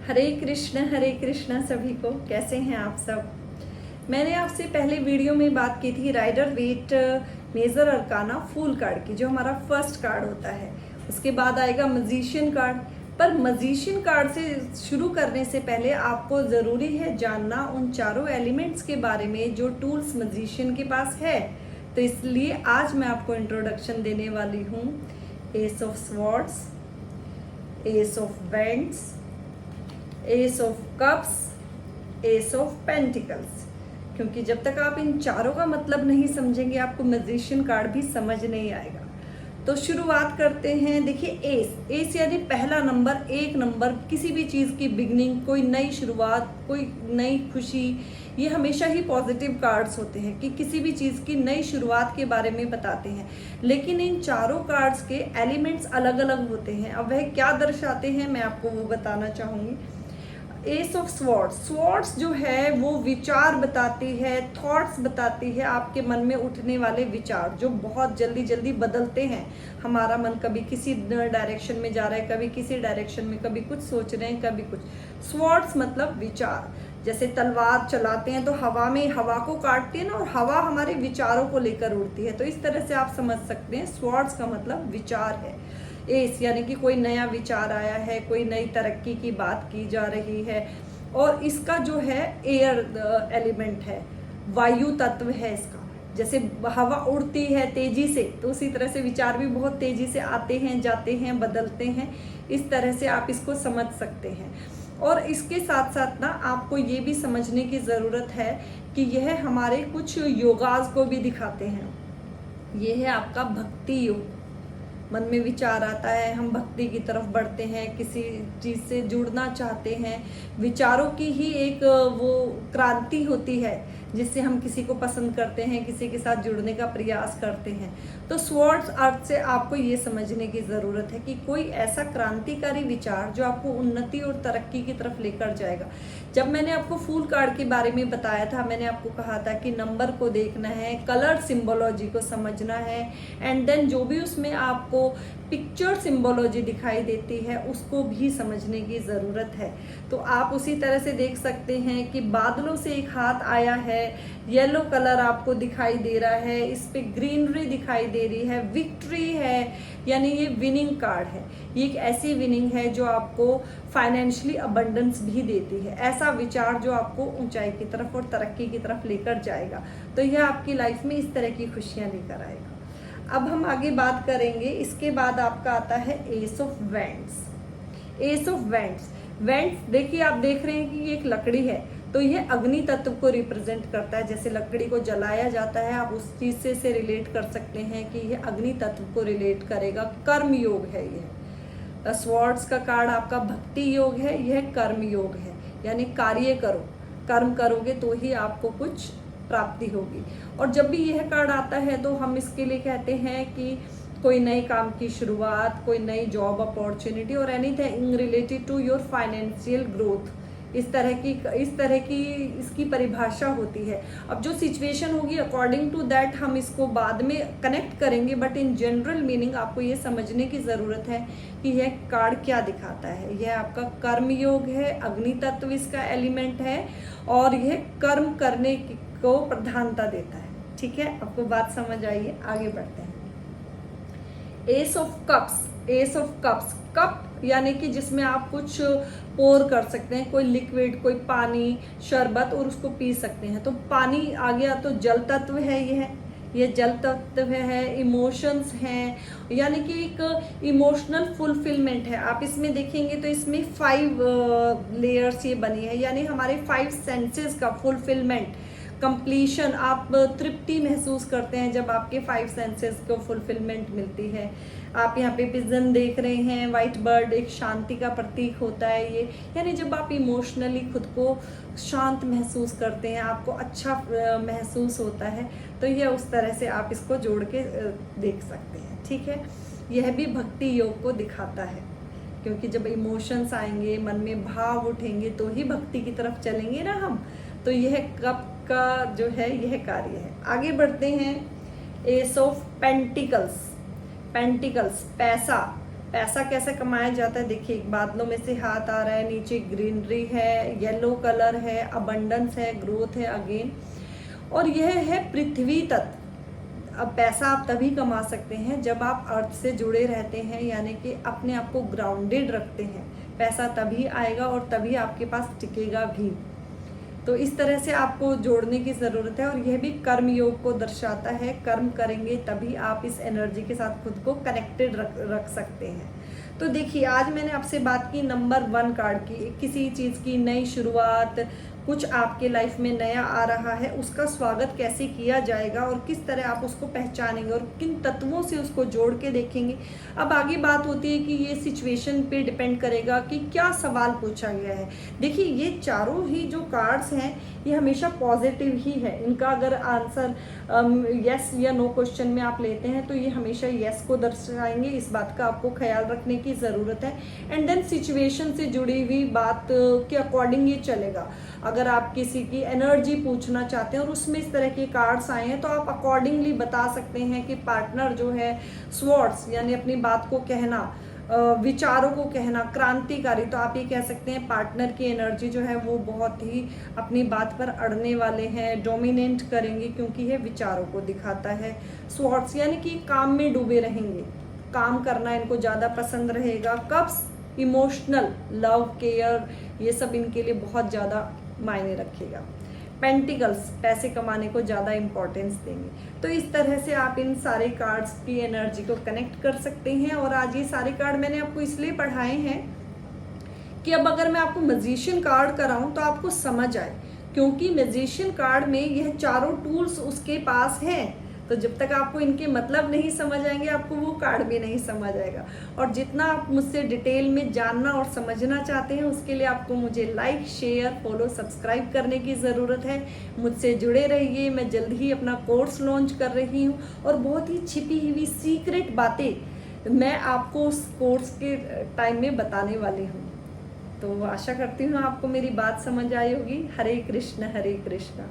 हरे कृष्ण सभी को। कैसे हैं आप सब। मैंने आपसे पहले वीडियो में बात की थी Rider Waite major arcana fool card की, जो हमारा फर्स्ट कार्ड होता है। उसके बाद आएगा मजीशियन कार्ड। पर मजीशियन कार्ड से शुरू करने से पहले आपको ज़रूरी है जानना उन चारों एलिमेंट्स के बारे में जो टूल्स मजीशियन के पास है। तो इसलिए आज मैं आपको इंट्रोडक्शन देने वाली हूँ S of swords, S of vends, S of cups, S of pentacles. क्योंकि जब तक आप इन चारों का मतलब नहीं समझेंगे आपको मैजिशियन कार्ड भी समझ नहीं आएगा। तो शुरुआत करते हैं। देखिए एस यानी पहला नंबर, एक नंबर, किसी भी चीज़ की बिगनिंग, कोई नई शुरुआत, कोई नई खुशी। ये हमेशा ही पॉजिटिव कार्ड्स होते हैं कि किसी भी चीज़ की नई शुरुआत के बारे में बताते हैं। लेकिन इन चारों कार्ड्स के एलिमेंट्स अलग अलग होते हैं। अब वह क्या दर्शाते हैं मैं आपको वो बताना चाहूँगी। एस ऑफ स्वॉर्ड्स, स्वॉर्ड्स जो है वो विचार बताती है, थॉट्स बताती है, आपके मन में उठने वाले विचार जो बहुत जल्दी जल्दी बदलते हैं। हमारा मन कभी किसी डायरेक्शन में जा रहा है, कभी किसी डायरेक्शन में, कभी कुछ सोच रहे हैं, कभी कुछ। स्वॉर्ड्स मतलब विचार। जैसे तलवार चलाते हैं तो हवा में हवा को काटती है ना, और हवा हमारे विचारों को लेकर उड़ती है। तो इस तरह से आप समझ सकते हैं स्वॉर्ड्स का मतलब विचार है। एस यानी कि कोई नया विचार आया है, कोई नई तरक्की की बात की जा रही है। और इसका जो है एयर एलिमेंट है, वायु तत्व है इसका। जैसे हवा उड़ती है तेजी से, तो उसी तरह से विचार भी बहुत तेजी से आते हैं, जाते हैं, बदलते हैं। इस तरह से आप इसको समझ सकते हैं। और इसके साथ साथ ना आपको ये भी समझने की ज़रूरत है कि यह हमारे कुछ योगास को भी दिखाते हैं। ये है आपका भक्ति योग। मन में विचार आता है, हम भक्ति की तरफ बढ़ते हैं, किसी चीज़ से जुड़ना चाहते हैं। विचारों की ही एक वो क्रांति होती है जिससे हम किसी को पसंद करते हैं, किसी के साथ जुड़ने का प्रयास करते हैं। तो स्वॉर्ड्स अर्थ से आपको ये समझने की ज़रूरत है कि कोई ऐसा क्रांतिकारी विचार जो आपको उन्नति और तरक्की की तरफ लेकर जाएगा। जब मैंने आपको फूल कार्ड के बारे में बताया था, मैंने आपको कहा था कि नंबर को देखना है, कलर सिंबोलॉजी को समझना है, एंड देन जो भी उसमें आपको पिक्चर सिंबोलॉजी दिखाई देती है उसको भी समझने की ज़रूरत है। तो आप उसी तरह से देख सकते हैं कि बादलों से एक हाथ आया है, येलो कलर आपको दिखाई दे रहा है, इस पे ग्रीनरी दिखाई दे रही है, विक्ट्री है, यानी ये विनिंग कार्ड है। ये एक ऐसी विनिंग है जो आपको फाइनेंशियली अबंडेंस भी देती है, ऐसा विचार जो आपको ऊंचाई की तरफ और तरक्की की तरफ लेकर जाएगा। तो यह आपकी लाइफ में इस तरह की खुशियां लेकर आएगा। अब हम आगे बात करेंगे। इसके बाद आपका आता है S of vends. S of vends, vends देखिए आप देख रहे हैं कि ये एक लकड़ी है, तो यह अग्नि तत्व को रिप्रेजेंट करता है। जैसे लकड़ी को जलाया जाता है, आप उस चीज से रिलेट कर सकते हैं कि यह अग्नि तत्व को रिलेट करेगा। कर्म योग है यह। स्वॉर्ड्स का कार्ड आपका भक्ति योग है, यह कर्म योग है, यानी कार्य करो, कर्म करोगे तो ही आपको कुछ प्राप्ति होगी। और जब भी यह कार्ड आता है तो हम इसके लिए कहते हैं कि कोई नए काम की शुरुआत, कोई नई जॉब अपॉर्चुनिटी और anything related to your financial growth, इस तरह की इसकी परिभाषा होती है। अब जो सिचुएशन होगी अकॉर्डिंग टू दैट हम इसको बाद में कनेक्ट करेंगे, बट इन जनरल मीनिंग आपको ये समझने की ज़रूरत है कि यह कार्ड क्या दिखाता है। यह आपका कर्म योग है, अग्नि तत्व इसका एलिमेंट है, और यह कर्म करने को प्रधानता देता है। ठीक है, आपको बात समझ आई है। आगे बढ़ते हैं। S of cups, S of cups, cup यानी कि जिसमें आप कुछ पोर कर सकते हैं, कोई लिक्विड, कोई पानी, शरबत, और उसको पी सकते हैं। तो पानी आ गया, तो जल तत्व है ये जल तत्व है। इमोशंस हैं, यानी कि एक इमोशनल फुलफिलमेंट है। आप इसमें देखेंगे तो इसमें 5 लेयर्स ये बनी है, यानी हमारे 5 सेंसेस का फुलफिलमेंट, कंप्लीशन। आप तृप्ति महसूस करते हैं जब आपके 5 सेंसेस को फुलफिलमेंट मिलती है। आप यहाँ पे पिजन देख रहे हैं, वाइट बर्ड, एक शांति का प्रतीक होता है ये। यानी जब आप इमोशनली खुद को शांत महसूस करते हैं, आपको अच्छा महसूस होता है, तो यह उस तरह से आप इसको जोड़ के देख सकते हैं। ठीक है, यह भी भक्ति योग को दिखाता है, क्योंकि जब इमोशंस आएंगे, मन में भाव उठेंगे, तो ही भक्ति की तरफ चलेंगे ना हम। तो यह कप का जो है यह कार्य है। आगे बढ़ते हैं। एस ऑफ पेंटिकल्स, पेंटिकल्स पैसा, पैसा कैसे कमाया जाता है, देखिए बादलों में से हाथ आ रहा है, नीचे ग्रीनरी है, येलो कलर है, अबंडेंस है, ग्रोथ है अगेन, और यह है पृथ्वी तत्व। अब पैसा आप तभी कमा सकते हैं जब आप अर्थ से जुड़े रहते हैं, यानी कि अपने आप को ग्राउंडेड रखते हैं। पैसा तभी आएगा और तभी आपके पास टिकेगा भी। तो इस तरह से आपको जोड़ने की ज़रूरत है, और यह भी कर्म योग को दर्शाता है। कर्म करेंगे तभी आप इस एनर्जी के साथ खुद को कनेक्टेड रख सकते हैं। तो देखिए, आज मैंने आपसे बात की नंबर 1 कार्ड की, किसी चीज़ की नई शुरुआत, कुछ आपके लाइफ में नया आ रहा है, उसका स्वागत कैसे किया जाएगा और किस तरह आप उसको पहचानेंगे और किन तत्वों से उसको जोड़ के देखेंगे। अब आगे बात होती है कि ये सिचुएशन पे डिपेंड करेगा कि क्या सवाल पूछा गया है। देखिए, ये चारों ही जो कार्ड्स हैं ये हमेशा पॉजिटिव ही है। इनका अगर आंसर यस या नो क्वेश्चन में आप लेते हैं तो ये हमेशा यस को दर्शाएंगे। इस बात का आपको ख्याल रखने की ज़रूरत है। एंड देन सिचुएशन से जुड़ी हुई बात के अकॉर्डिंग ये चलेगा। अगर आप किसी की एनर्जी पूछना चाहते हैं और उसमें इस तरह के कार्ड्स आए हैं तो आप अकॉर्डिंगली बता सकते हैं कि पार्टनर जो है स्वॉर्ड्स यानी अपनी बात को कहना, विचारों को कहना, क्रांतिकारी, तो आप ये कह सकते हैं पार्टनर की एनर्जी जो है वो बहुत ही अपनी बात पर अड़ने वाले हैं, डोमिनेट करेंगे, क्योंकि ये विचारों को दिखाता है। स्वॉर्ड्स यानी कि काम में डूबे रहेंगे, काम करना इनको ज़्यादा पसंद रहेगा। कप्स इमोशनल, लव, केयर, ये सब इनके लिए बहुत ज़्यादा मायने रखेगा। पेंटिकल्स पैसे कमाने को ज़्यादा इम्पोर्टेंस देंगे। तो इस तरह से आप इन सारे कार्ड्स की एनर्जी को कनेक्ट कर सकते हैं। और आज ये सारे कार्ड मैंने आपको इसलिए पढ़ाए हैं कि अब अगर मैं आपको मैजिशियन कार्ड कराऊं तो आपको समझ आए, क्योंकि मैजिशियन कार्ड में यह चारों टूल्स उसके पास हैं। तो जब तक आपको इनके मतलब नहीं समझ आएंगे आपको वो कार्ड भी नहीं समझ आएगा। और जितना आप मुझसे डिटेल में जानना और समझना चाहते हैं उसके लिए आपको मुझे लाइक, शेयर, फॉलो, सब्सक्राइब करने की ज़रूरत है। मुझसे जुड़े रहिए। मैं जल्द ही अपना कोर्स लॉन्च कर रही हूँ और बहुत ही छिपी हुई सीक्रेट बातें मैं आपको उस कोर्स के टाइम में बताने वाली हूँ। तो आशा करती हूँ आपको मेरी बात समझ आई होगी। हरे कृष्ण हरे कृष्ण।